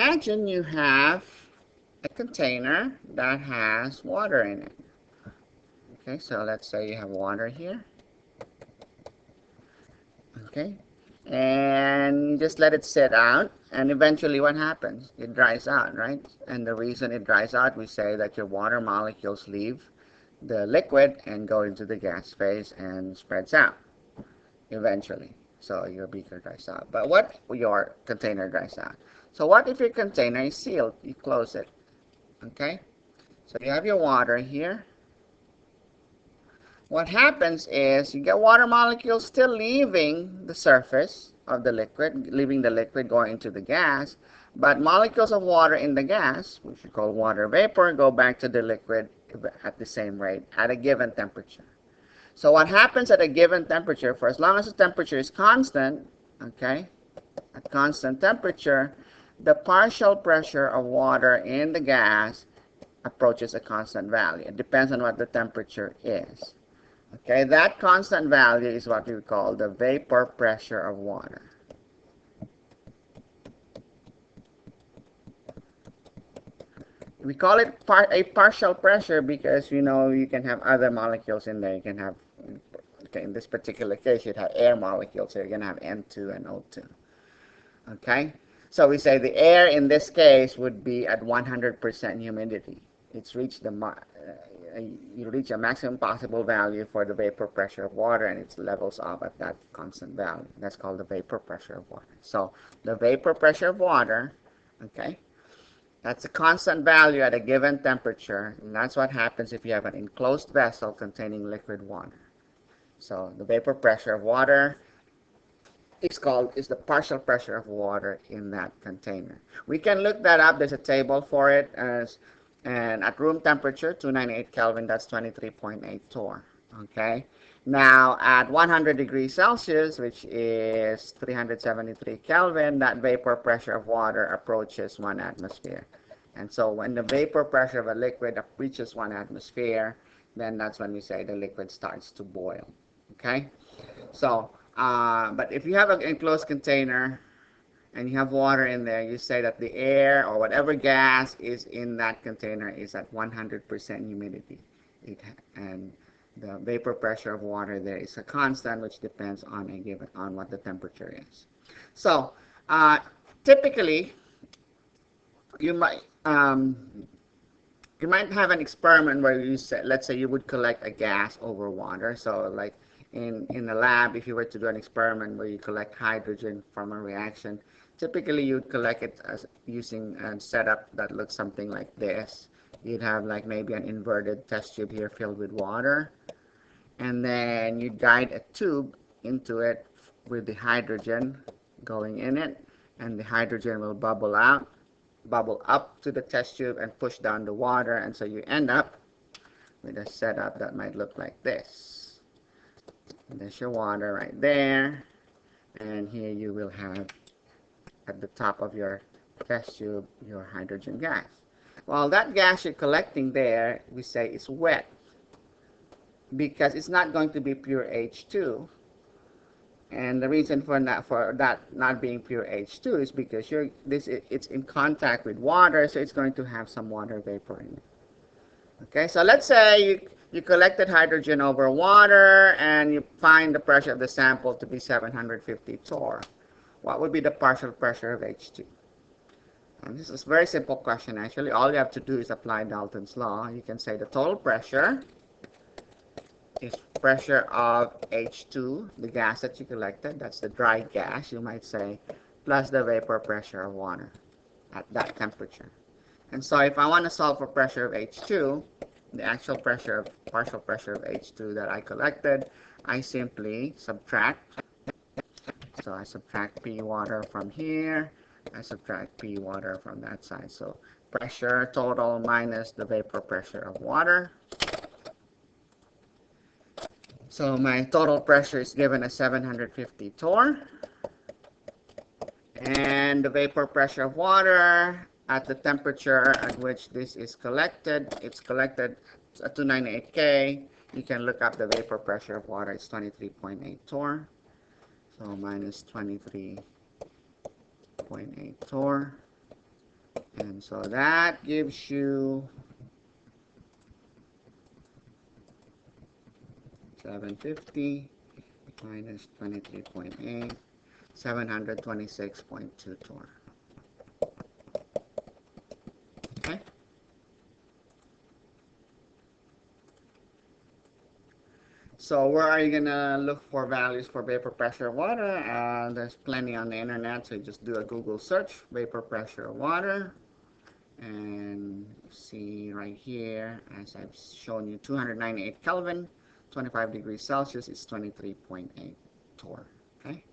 imagine you have a container that has water in it. Okay, so let's say you have water here. Okay, and just let it sit out, and eventually what happens? It dries out, right? And the reason it dries out, we say that your water molecules leave the liquid and go into the gas phase and spreads out eventually. So your beaker dries out. But what your container dries out? So what if your container is sealed? You close it. Okay? So you have your water here. What happens is you get water molecules still leaving the surface of the liquid, leaving the liquid going into the gas, but molecules of water in the gas, which we call water vapor, go back to the liquid at the same rate at a given temperature. So what happens at a given temperature, for as long as the temperature is constant, okay, at constant temperature, the partial pressure of water in the gas approaches a constant value. It depends on what the temperature is. Okay, that constant value is what we call the vapor pressure of water. We call it a partial pressure because you can have other molecules in there. You can have, okay, in this particular case, you'd have air molecules, so you're going to have N2 and O2. Okay, so we say the air in this case would be at 100% humidity. It's reached you reach a maximum possible value for the vapor pressure of water, and it levels off at that constant value. That's called the vapor pressure of water. So the vapor pressure of water, okay, that's a constant value at a given temperature, and that's what happens if you have an enclosed vessel containing liquid water. So the vapor pressure of water is the partial pressure of water in that container. We can look that up. There's a table for it, and at room temperature, 298 Kelvin, that's 23.8 torr. Okay. Now at 100 degrees Celsius, which is 373 Kelvin, that vapor pressure of water approaches 1 atmosphere. And so when the vapor pressure of a liquid reaches 1 atmosphere, then that's when we say the liquid starts to boil. Okay. So but if you have an enclosed container and you have water in there, you say that the air or whatever gas is in that container is at 100% humidity. And the vapor pressure of water there is a constant, which depends on what the temperature is. So typically, you might have an experiment where let's say you would collect a gas over water. So like in the lab, if you were to do an experiment where you collect hydrogen from a reaction, typically you'd collect it using a setup that looks something like this. You'd have like maybe an inverted test tube here filled with water, and then you'd guide a tube into it with the hydrogen going in it, and the hydrogen will bubble up to the test tube and push down the water, and so you end up with a setup that might look like this. And there's your water right there, and here you will have at the top of your test tube your hydrogen gas. Well, that gas you're collecting there, we say is wet because it's not going to be pure H2. And the reason for that not being pure H2 is because it's in contact with water, so it's going to have some water vapor in it. Okay, so let's say you collected hydrogen over water and you find the pressure of the sample to be 750 torr. What would be the partial pressure of H2? And this is a very simple question actually. All you have to do is apply Dalton's law. You can say the total pressure is pressure of H2, the gas that you collected, that's the dry gas, you might say, plus the vapor pressure of water at that temperature. And so if I want to solve for pressure of H2, the actual partial pressure of H2 that I collected, I simply subtract. So I subtract P water from here, I subtract P water from that side. So pressure total minus the vapor pressure of water. So my total pressure is given as 750 torr. And the vapor pressure of water at the temperature at which this is collected, it's collected at 298 K. You can look up the vapor pressure of water, it's 23.8 torr. So minus 23.8 torr. And so that gives you 750 minus 23.8, 726.2 torr. Okay. So where are you gonna look for values for vapor pressure of water? There's plenty on the internet, so you just do a Google search, vapor pressure of water, and see right here, as I've shown you, 298 Kelvin, 25 degrees Celsius is 23.8 torr. Okay.